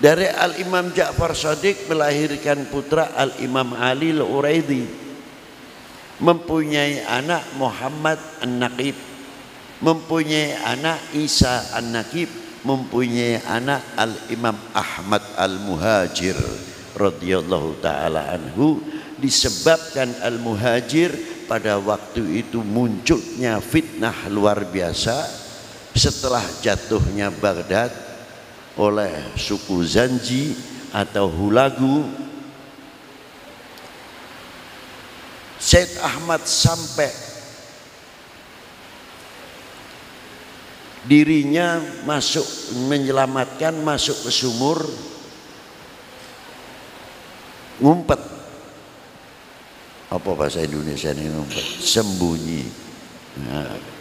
Dari Al-Imam Ja'far Shadiq melahirkan putra Al-Imam Ali Al-Uraidi, mempunyai anak Muhammad An-Naqib, mempunyai anak Isa An-Naqib, mempunyai anak Al-Imam Ahmad Al-Muhajir radhiyallahu taala anhu. Disebabkan Al-Muhajir pada waktu itu munculnya fitnah luar biasa setelah jatuhnya Baghdad oleh suku Zanji atau Hulagu. Syed Ahmad sampai dirinya masuk menyelamatkan, masuk ke sumur, ngumpet. Apa bahasa Indonesia ini ngumpet? Sembunyi. Nah.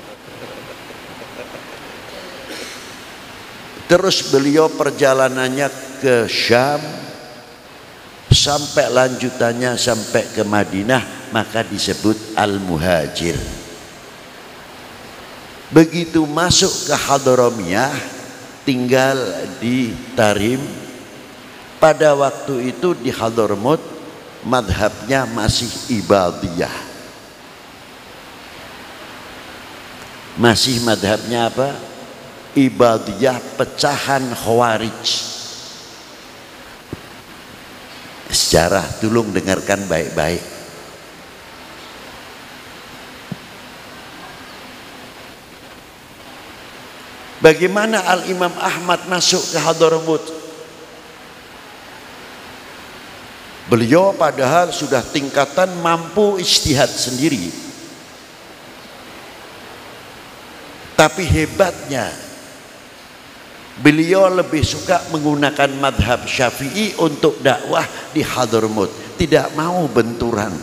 Terus beliau perjalanannya ke Syam sampai lanjutannya sampai ke Madinah, maka disebut Al-Muhajir. Begitu masuk ke Hadramiyah, tinggal di Tarim. Pada waktu itu di Hadramaut madhabnya masih Ibadiyah. Masih madhabnya apa? Ibadiyah, pecahan Khawarij. Sejarah, tolong dengarkan baik-baik. Bagaimana Al-Imam Ahmad masuk ke Hadramaut? Beliau padahal sudah tingkatan mampu ijtihad sendiri. Tapi hebatnya beliau lebih suka menggunakan madhab Syafi'i untuk dakwah di Hadramaut. Tidak mau benturan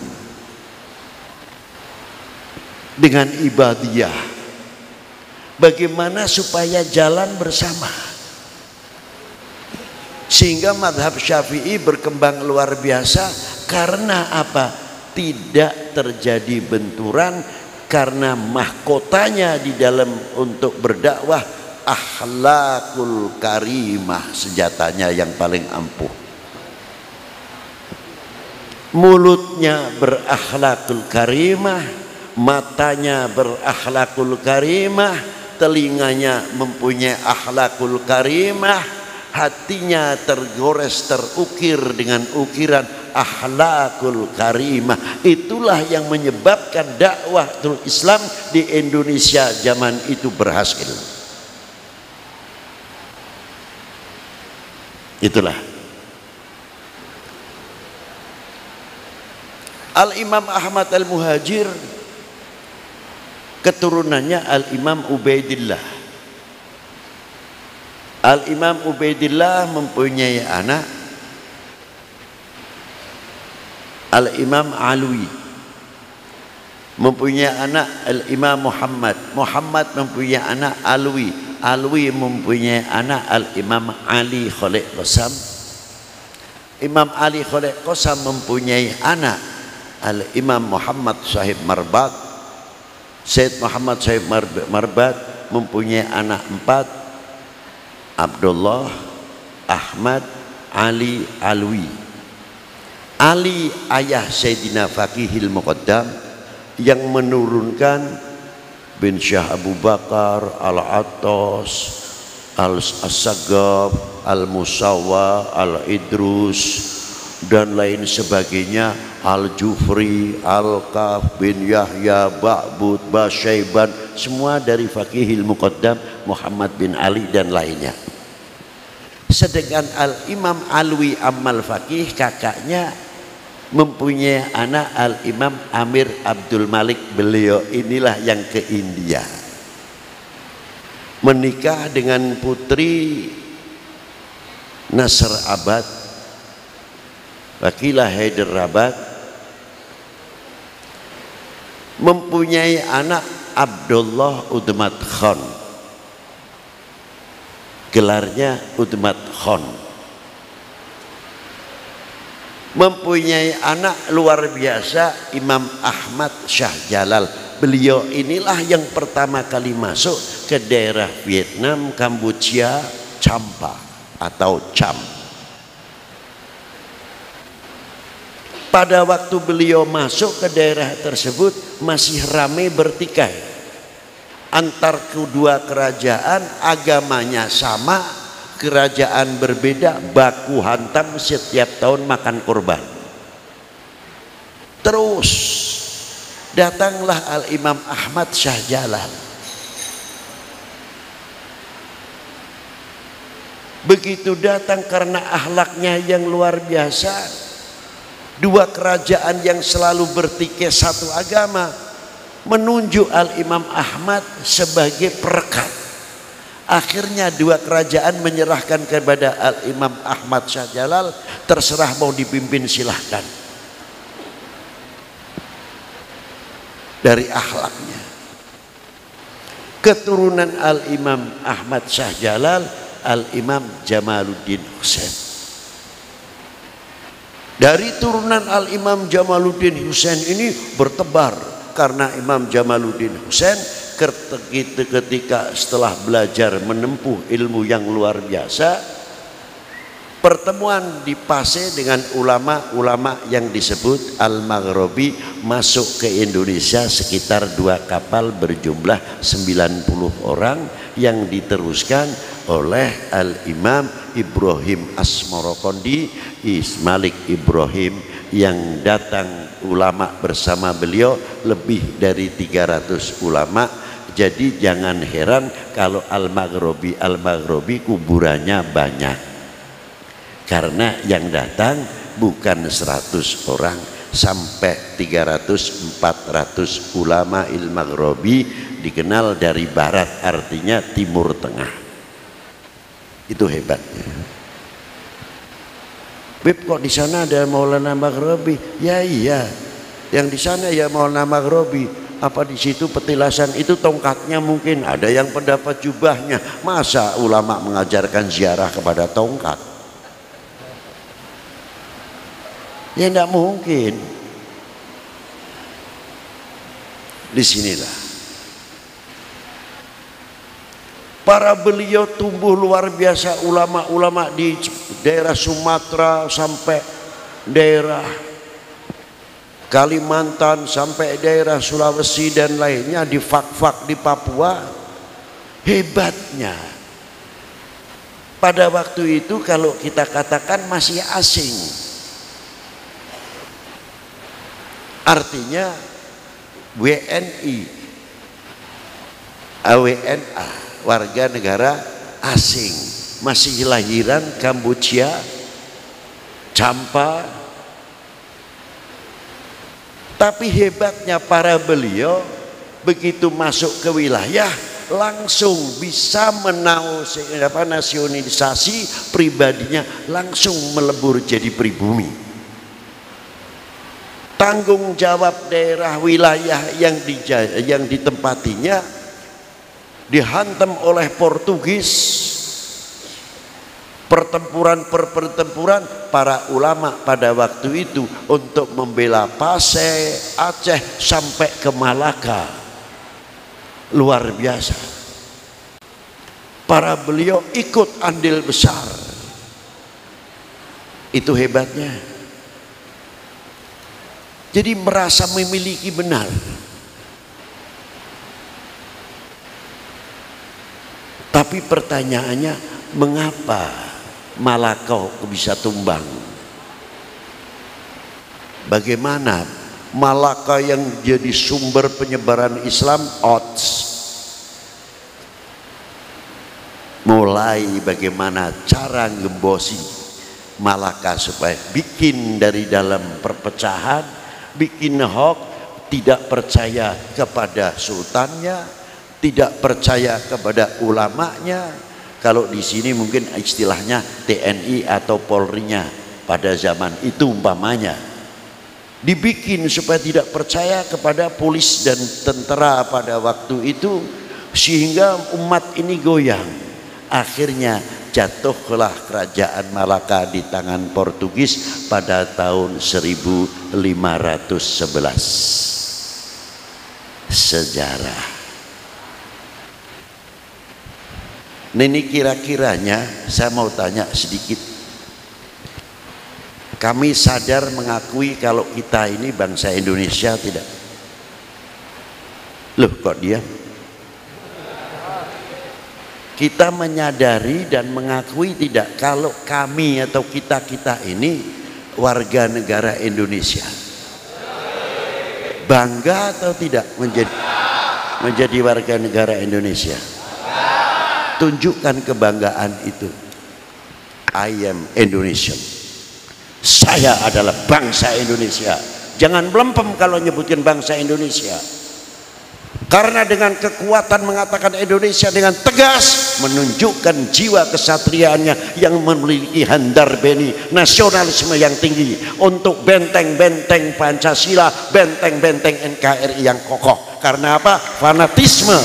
dengan Ibadiyah. Bagaimana supaya jalan bersama? Sehingga madhab Syafi'i berkembang luar biasa. Karena apa? Tidak terjadi benturan, karena mahkotanya di dalam untuk berdakwah akhlakul karimah, senjatanya yang paling ampuh. Mulutnya berakhlakul karimah, matanya berakhlakul karimah, telinganya mempunyai akhlakul karimah, hatinya tergores terukir dengan ukiran akhlakul karimah. Itulah yang menyebabkan dakwah Islam di Indonesia zaman itu berhasil. Itulah Al-Imam Ahmad Al-Muhajir, keturunannya Al-Imam Ubaidillah. Al-Imam Ubaidillah mempunyai anak Al-Imam Alwi, mempunyai anak Al-Imam Muhammad. Muhammad mempunyai anak Alwi. Alwi mempunyai anak Al-Imam Ali Khalid Qasam. Imam Ali Khalid Qasam mempunyai anak Al-Imam Muhammad Sahib Marbat. Syed Muhammad Sahib Marbat mempunyai anak 4, Abdullah, Ahmad, Ali, Alwi. Ali ayah Sayyidina Faqihil Muqaddam yang menurunkan bin Syah Abu Bakar, Al-Attas, Al-Assagab, Al-Musawwa, Al-Idrus dan lain sebagainya, Al-Jufri, Al-Kaf bin Yahya, Ba'bud, Basyaiban, semua dari Faqihil Muqaddam Muhammad bin Ali dan lainnya. Sedangkan Al-Imam Alwi Amal Faqih, kakaknya, mempunyai anak Al-Imam Amir Abdul Malik. Beliau inilah yang ke India, menikah dengan putri Nasr Abad, Wakilah Hyderabad, mempunyai anak Abdullah Udmat Khan, gelarnya Udmat Khan. Mempunyai anak luar biasa Imam Ahmad Shah Jalal. Beliau inilah yang pertama kali masuk ke daerah Vietnam, Kampuchea, Champa atau Cham. Pada waktu beliau masuk ke daerah tersebut masih ramai bertikai. Antar kedua kerajaan agamanya sama, kerajaan berbeda, baku hantam setiap tahun makan korban. Terus datanglah Al-Imam Ahmad Syah Jalal. Begitu datang karena akhlaknya yang luar biasa, dua kerajaan yang selalu bertikai satu agama menunjuk Al-Imam Ahmad sebagai perekat. Akhirnya dua kerajaan menyerahkan kepada Al-Imam Ahmad Syah Jalal, terserah mau dipimpin silahkan. Dari akhlaknya, keturunan Al-Imam Ahmad Syah Jalal, Al-Imam Jamaluddin Husain. Dari turunan Al-Imam Jamaluddin Husain ini bertebar, karena Imam Jamaluddin Husain ketika setelah belajar menempuh ilmu yang luar biasa, pertemuan di Pase dengan ulama-ulama yang disebut Al-Maghribi masuk ke Indonesia sekitar 2 kapal berjumlah 90 orang yang diteruskan oleh Al-Imam Ibrahim Asmorokondi, Malik Ibrahim, yang datang ulama bersama beliau lebih dari 300 ulama. Jadi jangan heran kalau Al-Maghribi kuburannya banyak, karena yang datang bukan 100 orang, sampai 300-400 ulama Al-Maghribi, dikenal dari barat, artinya timur tengah. Itu hebatnya. Beb, kok di sana ada Maulana Maghribi? Ya iya, yang di sana ya Maulana Maghribi. Apa di situ petilasan itu tongkatnya? Mungkin ada yang pendapat jubahnya. Masa ulama mengajarkan ziarah kepada tongkat? Ya tidak mungkin. Disinilah para beliau tumbuh luar biasa, ulama-ulama di daerah Sumatera sampai daerah Kalimantan sampai daerah Sulawesi dan lainnya, di fak-fak di Papua. Hebatnya pada waktu itu kalau kita katakan masih asing, artinya WNI, AWNA, warga negara asing, masih lahiran Kamboja, Champa. Tapi hebatnya para beliau begitu masuk ke wilayah langsung bisa nasionalisasi pribadinya, langsung melebur jadi pribumi. Tanggung jawab daerah wilayah yang ditempatinya dihantam oleh Portugis. Pertempuran per pertempuran, para ulama pada waktu itu untuk membela Pase, Aceh sampai ke Malaka, luar biasa. Para beliau ikut andil besar. Itu hebatnya. Jadi merasa memiliki benar. Tapi pertanyaannya, mengapa Malaka bisa tumbang? Bagaimana Malaka yang jadi sumber penyebaran Islam odds? Mulai bagaimana cara ngembosi Malaka supaya bikin dari dalam perpecahan, bikin hoax, tidak percaya kepada sultannya, tidak percaya kepada ulamanya. Kalau di sini mungkin istilahnya TNI atau Polri-nya pada zaman itu umpamanya, dibikin supaya tidak percaya kepada polis dan tentara pada waktu itu, sehingga umat ini goyang. Akhirnya jatuhlah kerajaan Malaka di tangan Portugis pada tahun 1511. Sejarah. Ini kira-kiranya saya mau tanya sedikit. Kami sadar mengakui kalau kita ini bangsa Indonesia tidak. Loh kok diam? Kita menyadari dan mengakui tidak kalau kami atau kita ini warga negara Indonesia. Bangga atau tidak menjadi warga negara Indonesia? Tunjukkan kebanggaan itu. I am Indonesian. Saya adalah bangsa Indonesia. Jangan melempem kalau nyebutkan bangsa Indonesia. Karena dengan kekuatan mengatakan Indonesia dengan tegas, menunjukkan jiwa kesatriaannya yang memiliki handar beni nasionalisme yang tinggi untuk benteng-benteng Pancasila, benteng-benteng NKRI yang kokoh. Karena apa? Fanatisme.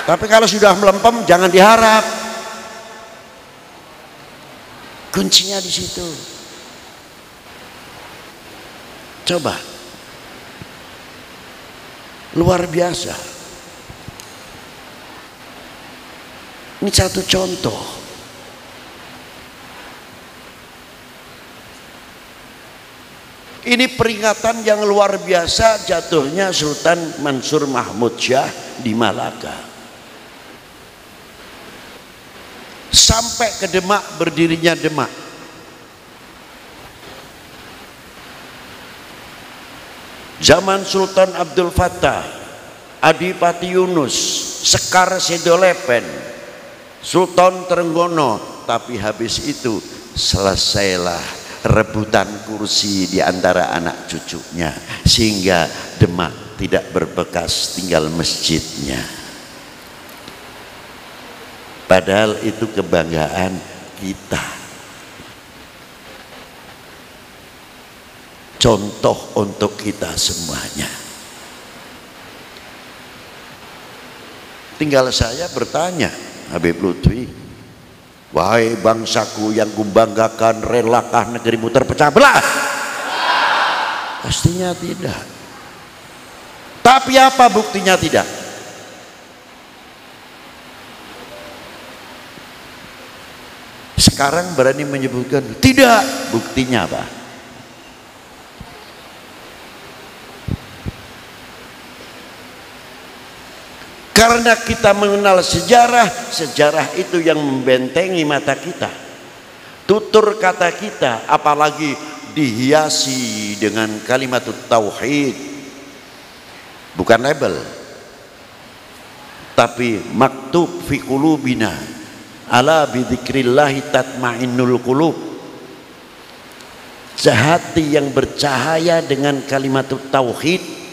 Tapi kalau sudah melempem jangan diharap. Kuncinya di situ. Coba. Luar biasa. Ini satu contoh. Ini peringatan yang luar biasa jatuhnya Sultan Mansur Mahmud Shah di Malaka. Sampai ke Demak, berdirinya Demak. Zaman Sultan Abdul Fattah, Adipati Yunus, Sekar Sidolepen, Sultan Trenggono. Tapi habis itu selesailah rebutan kursi di antara anak cucunya, sehingga Demak tidak berbekas tinggal masjidnya. Padahal itu kebanggaan kita. Contoh untuk kita semuanya. Tinggal saya bertanya, Habib Lutfi, wahai bangsaku yang kubanggakan, relakah negerimu terpecah belah? Pastinya tidak. Tapi apa buktinya tidak? Sekarang berani menyebutkan tidak, buktinya apa? Karena kita mengenal sejarah, sejarah itu yang membentengi mata kita, tutur kata kita, apalagi dihiasi dengan kalimat tauhid. Bukan label, tapi maktub fi qulubina, ala bidzikrillahi tatmainnul qulub. Hati yang bercahaya dengan kalimat tauhid,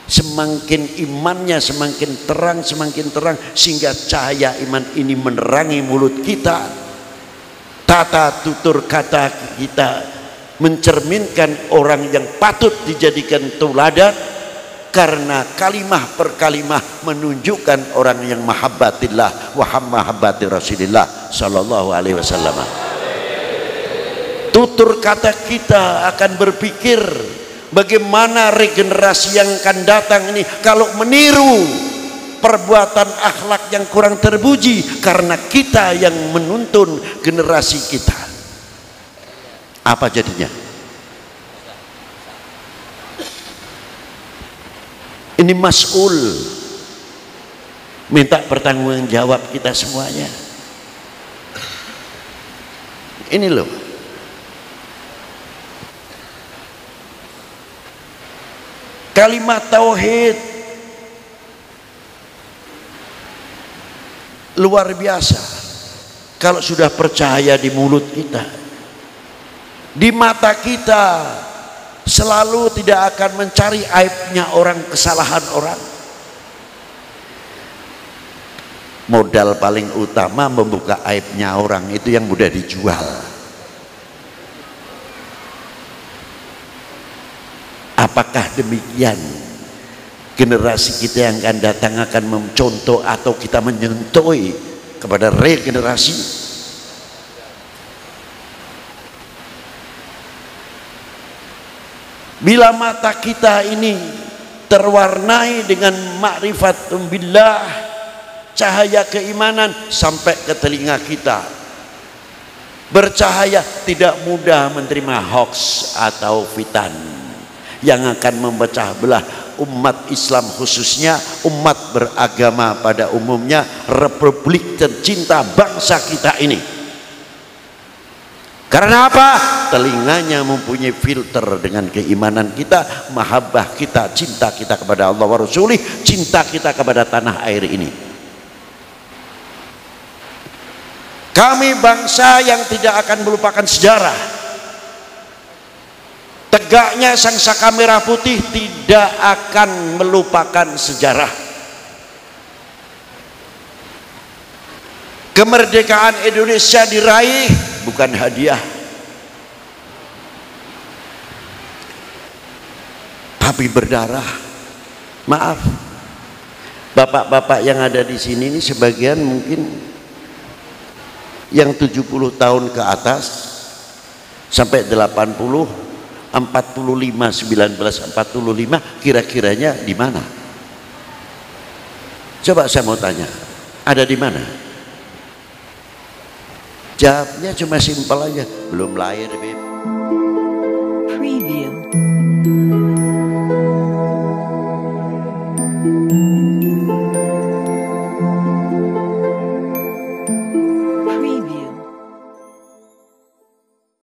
semakin imannya semakin terang, sehingga cahaya iman ini menerangi mulut kita. Tata tutur kata kita mencerminkan orang yang patut dijadikan teladan, karena kalimah per kalimah menunjukkan orang yang mahabbatillah wa mahabbati Rasulillah sallallahu alaihi wasallam. Tutur kata kita akan berpikir bagaimana regenerasi yang akan datang ini kalau meniru perbuatan akhlak yang kurang terpuji, karena kita yang menuntun generasi kita. Apa jadinya? Ini mas'ul, minta pertanggungan jawab kita semuanya. Ini loh, kalimat tauhid luar biasa. Kalau sudah percaya di mulut kita, di mata kita selalu tidak akan mencari aibnya orang, kesalahan orang. Modal paling utama membuka aibnya orang, itu yang mudah dijual. Apakah demikian generasi kita yang akan datang akan mencontoh atau kita menyentuh kepada regenerasi? Bila mata kita ini terwarnai dengan ma'rifatun billah, cahaya keimanan, sampai ke telinga kita bercahaya, tidak mudah menerima hoax atau fitan yang akan memecah belah umat Islam, khususnya umat beragama pada umumnya, republik tercinta bangsa kita ini. Karena apa? Telinganya mempunyai filter dengan keimanan kita, mahabbah kita, cinta kita kepada Allah wa Rasulih, cinta kita kepada tanah air ini. Kami bangsa yang tidak akan melupakan sejarah. Tegaknya sang saka merah putih tidak akan melupakan sejarah. Kemerdekaan Indonesia diraih bukan hadiah, tapi berdarah. Maaf, bapak-bapak yang ada di sini ini sebagian mungkin yang 70 tahun ke atas sampai 80, 45, 1945, kira-kiranya di mana? Coba saya mau tanya, ada di mana? Jawabnya cuma simpel aja, belum lahir, Beb. Preview.